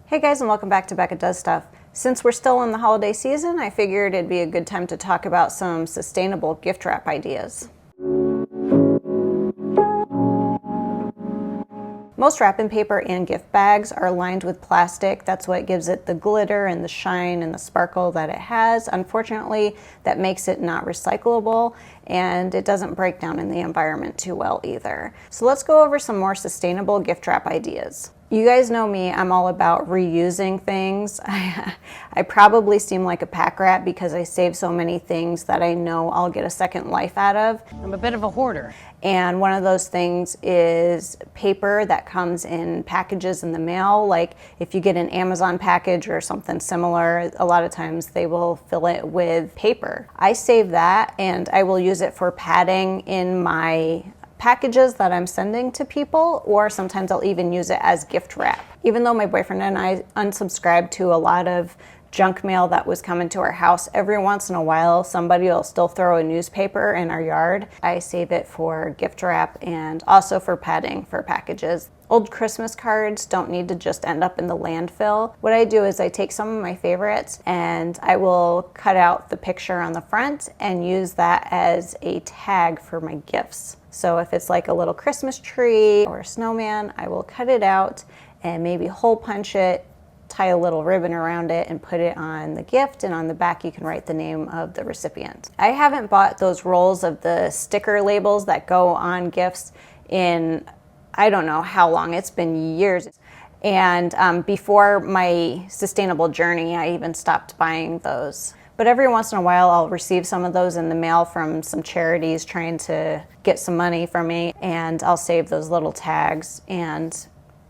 Hey guys, and welcome back to Becca Does Stuff. Since we're still in the holiday season, I figured it'd be a good time to talk about some sustainable gift wrap ideas. Most wrapping paper and gift bags are lined with plastic. That's what gives it the glitter and the shine and the sparkle that it has. Unfortunately, that makes it not recyclable, and it doesn't break down in the environment too well either. So let's go over some more sustainable gift wrap ideas. You guys know me, I'm all about reusing things. I probably seem like a pack rat because I save so many things that I know I'll get a second life out of. I'm a bit of a hoarder. And one of those things is paper that comes in packages in the mail. Like if you get an Amazon package or something similar, a lot of times they will fill it with paper. I save that and I will use it for padding in my packages that I'm sending to people, or sometimes I'll even use it as gift wrap. Even though my boyfriend and I unsubscribed to a lot of junk mail that was coming to our house, every once in a while somebody will still throw a newspaper in our yard. I save it for gift wrap and also for padding for packages. Old Christmas cards don't need to just end up in the landfill. What I do is I take some of my favorites and I will cut out the picture on the front and use that as a tag for my gifts. So if it's like a little Christmas tree or a snowman, I will cut it out and maybe hole punch it, tie a little ribbon around it and put it on the gift, and on the back you can write the name of the recipient. I haven't bought those rolls of the sticker labels that go on gifts in I don't know how long. It's been years. And before my sustainable journey, I even stopped buying those. But every once in a while, I'll receive some of those in the mail from some charities trying to get some money from me. And I'll save those little tags and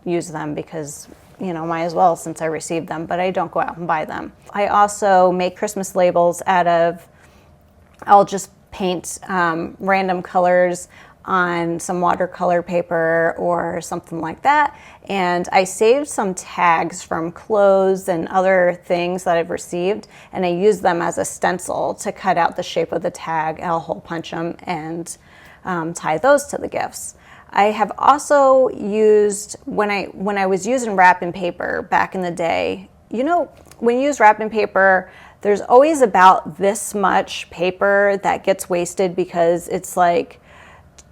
use them because, you know, might as well since I received them, but I don't go out and buy them. I also make Christmas labels I'll just paint random colors on some watercolor paper or something like that. And I saved some tags from clothes and other things that I've received, and I use them as a stencil to cut out the shape of the tag. I'll hole punch them and tie those to the gifts. I have also used, when I was using wrapping paper back in the day, you know, when you use wrapping paper, there's always about this much paper that gets wasted because it's like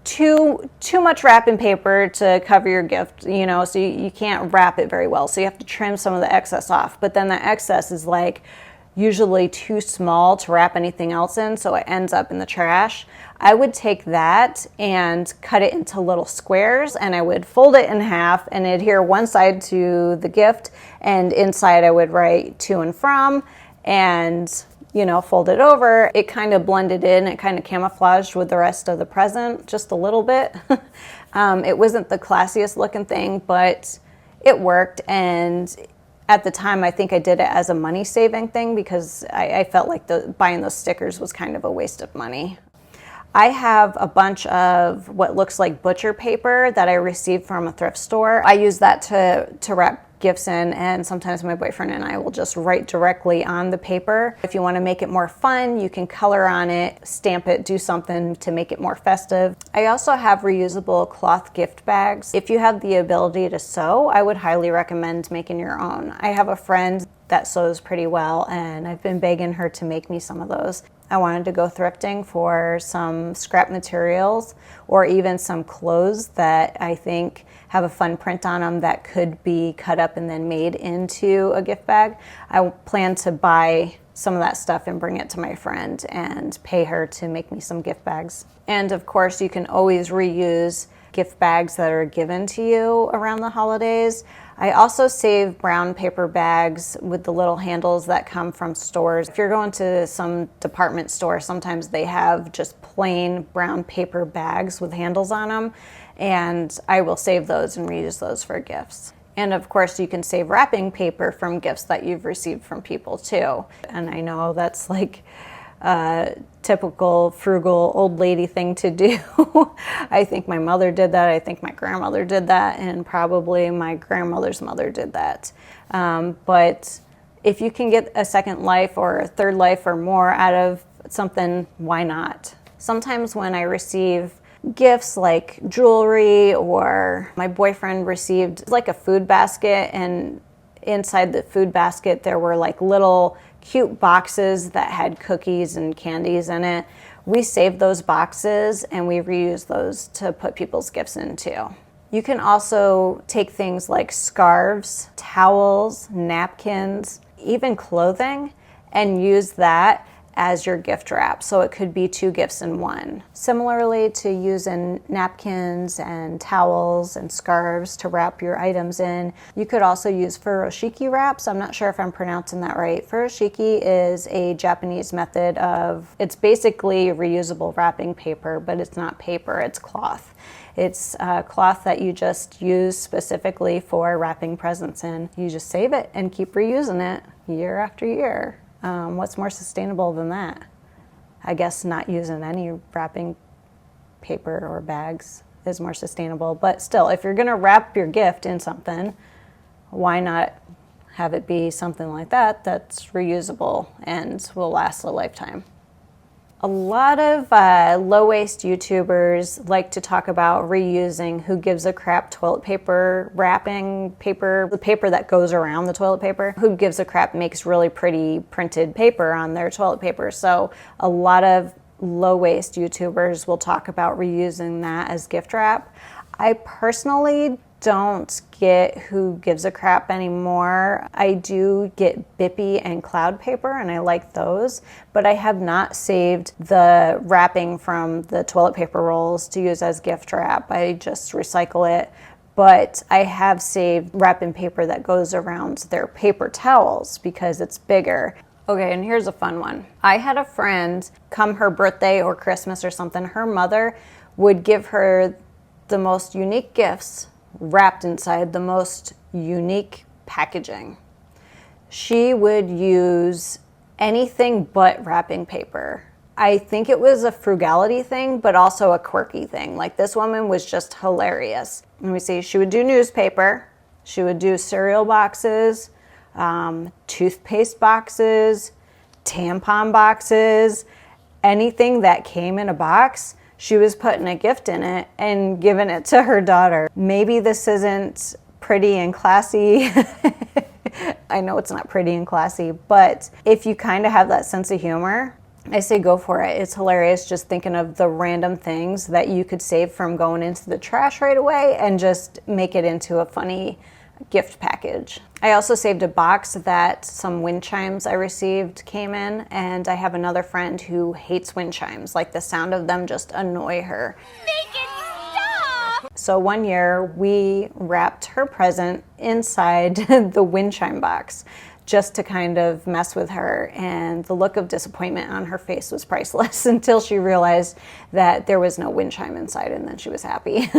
too much wrapping paper to cover your gift, you know, so you can't wrap it very well. So you have to trim some of the excess off. But then the excess is like usually too small to wrap anything else in, so it ends up in the trash. I would take that and cut it into little squares, and I would fold it in half and adhere one side to the gift, and inside I would write to and from, and you know, fold it over. It kind of blended in, it kind of camouflaged with the rest of the present just a little bit. It wasn't the classiest looking thing, but it worked. And at the time, I think I did it as a money saving thing because I felt like buying those stickers was kind of a waste of money. I have a bunch of what looks like butcher paper that I received from a thrift store. I use that to wrap gifts in, and sometimes my boyfriend and I will just write directly on the paper. If you want to make it more fun, you can color on it, stamp it, do something to make it more festive. I also have reusable cloth gift bags. If you have the ability to sew, I would highly recommend making your own. I have a friend that sews pretty well, and I've been begging her to make me some of those. I wanted to go thrifting for some scrap materials or even some clothes that I think have a fun print on them that could be cut up and then made into a gift bag. I plan to buy some of that stuff and bring it to my friend and pay her to make me some gift bags. And of course, you can always reuse gift bags that are given to you around the holidays. I also save brown paper bags with the little handles that come from stores. If you're going to some department store, sometimes they have just plain brown paper bags with handles on them, and I will save those and reuse those for gifts. And of course, you can save wrapping paper from gifts that you've received from people too. And I know that's like typical frugal old lady thing to do. I think my mother did that. I think my grandmother did that, and probably my grandmother's mother did that. But if you can get a second life or a third life or more out of something, why not? Sometimes when I receive gifts like jewelry, or my boyfriend received like a food basket, and inside the food basket there were like little cute boxes that had cookies and candies in it. We saved those boxes and we reused those to put people's gifts into. You can also take things like scarves, towels, napkins, even clothing, and use that as your gift wrap. So it could be 2 gifts in one. Similarly to using napkins and towels and scarves to wrap your items in, you could also use furoshiki wraps. I'm not sure if I'm pronouncing that right. Furoshiki is a Japanese method of, it's basically reusable wrapping paper, but it's not paper, it's cloth. It's cloth that you just use specifically for wrapping presents in. You just save it and keep reusing it year after year. What's more sustainable than that? I guess not using any wrapping paper or bags is more sustainable. But still, if you're going to wrap your gift in something, why not have it be something like that that's reusable and will last a lifetime? A lot of low-waste YouTubers like to talk about reusing Who Gives a Crap toilet paper wrapping paper, the paper that goes around the toilet paper. Who Gives a Crap makes really pretty printed paper on their toilet paper, so a lot of low-waste YouTubers will talk about reusing that as gift wrap. I personally don't get Who Gives a Crap anymore. I do get Bippy and Cloud Paper, and I like those, but I have not saved the wrapping from the toilet paper rolls to use as gift wrap. I just recycle it, but I have saved wrapping paper that goes around their paper towels because it's bigger. Okay, and here's a fun one. I had a friend, come her birthday or Christmas or something, her mother would give her the most unique gifts wrapped inside the most unique packaging. She would use anything but wrapping paper. I think it was a frugality thing, but also a quirky thing. Like, this woman was just hilarious. Let me see, she would do newspaper, she would do cereal boxes, toothpaste boxes, tampon boxes, anything that came in a box. She was putting a gift in it and giving it to her daughter. Maybe this isn't pretty and classy. I know it's not pretty and classy, but if you kind of have that sense of humor, I say go for it. It's hilarious just thinking of the random things that you could save from going into the trash right away and just make it into a funny gift package. I also saved a box that some wind chimes I received came in, and I have another friend who hates wind chimes. Like, the sound of them just annoy her. Make it stop! So one year we wrapped her present inside the wind chime box just to kind of mess with her, and the look of disappointment on her face was priceless until she realized that there was no wind chime inside, and then she was happy.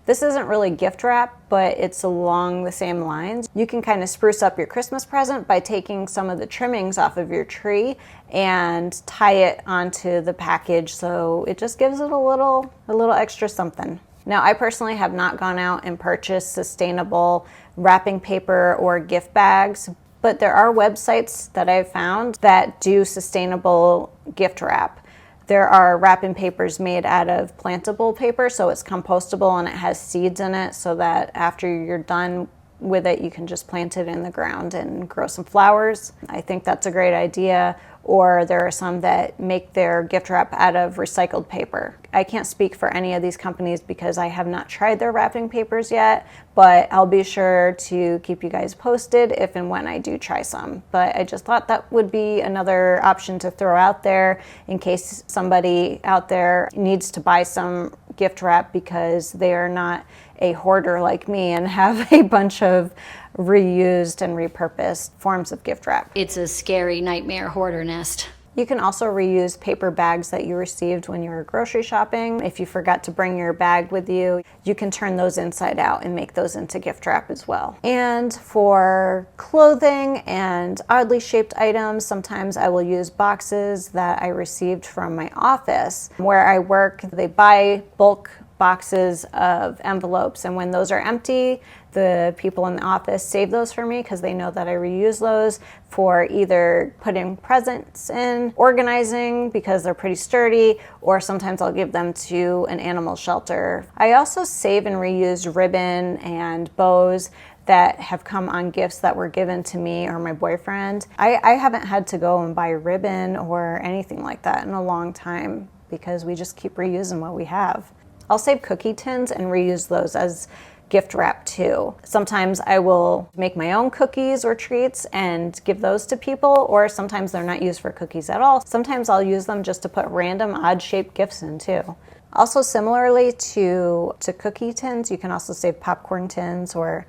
This isn't really gift wrap, but it's along the same lines. You can kind of spruce up your Christmas present by taking some of the trimmings off of your tree and tie it onto the package, so it just gives it a little extra something. Now, I personally have not gone out and purchased sustainable wrapping paper or gift bags, but there are websites that I've found that do sustainable gift wrap. There are wrapping papers made out of plantable paper, so it's compostable and it has seeds in it so that after you're done with it, you can just plant it in the ground and grow some flowers. I think that's a great idea. Or there are some that make their gift wrap out of recycled paper. I can't speak for any of these companies because I have not tried their wrapping papers yet, but I'll be sure to keep you guys posted if and when I do try some. But I just thought that would be another option to throw out there in case somebody out there needs to buy some gift wrap because they are not a hoarder like me and have a bunch of reused and repurposed forms of gift wrap. It's a scary nightmare hoarder nest. You can also reuse paper bags that you received when you were grocery shopping. If you forgot to bring your bag with you, you can turn those inside out and make those into gift wrap as well. And for clothing and oddly shaped items, sometimes I will use boxes that I received from my office. Where I work, they buy bulk boxes of envelopes, and when those are empty, the people in the office save those for me because they know that I reuse those for either putting presents in, organizing because they're pretty sturdy, or sometimes I'll give them to an animal shelter. I also save and reuse ribbon and bows that have come on gifts that were given to me or my boyfriend. I haven't had to go and buy ribbon or anything like that in a long time because we just keep reusing what we have. I'll save cookie tins and reuse those as gift wrap too. Sometimes I will make my own cookies or treats and give those to people, or sometimes they're not used for cookies at all. Sometimes I'll use them just to put random odd shaped gifts in too. Also, similarly to cookie tins, you can also save popcorn tins or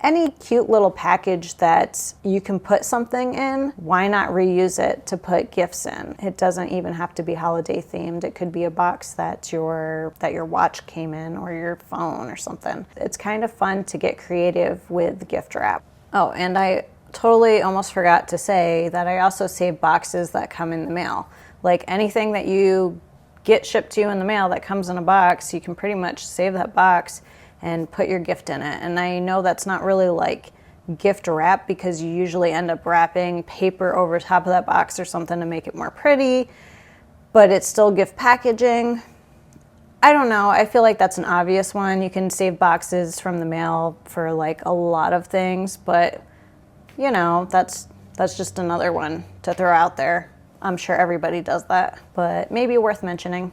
any cute little package that you can put something in. Why not reuse it to put gifts in? It doesn't even have to be holiday themed. It could be a box that your watch came in, or your phone or something. It's kind of fun to get creative with gift wrap. Oh, and I totally almost forgot to say that I also save boxes that come in the mail. Like anything that you get shipped to you in the mail that comes in a box, you can pretty much save that box and put your gift in it. And I know that's not really like gift wrap because you usually end up wrapping paper over top of that box or something to make it more pretty, but it's still gift packaging. I don't know, I feel like that's an obvious one. You can save boxes from the mail for like a lot of things, but you know, that's just another one to throw out there. I'm sure everybody does that, but maybe worth mentioning.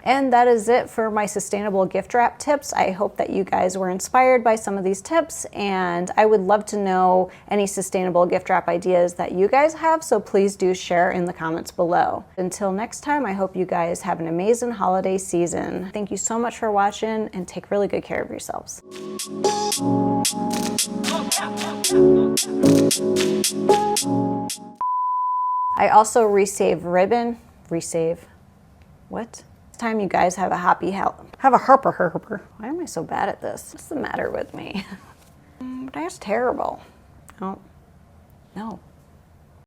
And that is it for my sustainable gift wrap tips. I hope that you guys were inspired by some of these tips, and I would love to know any sustainable gift wrap ideas that you guys have, so please do share in the comments below. Until next time, I hope you guys have an amazing holiday season. Thank you so much for watching, and take really good care of yourselves. I also resave ribbon. What? Time you guys have a herper. Why am I so bad at this? What's the matter with me? That's terrible. Oh.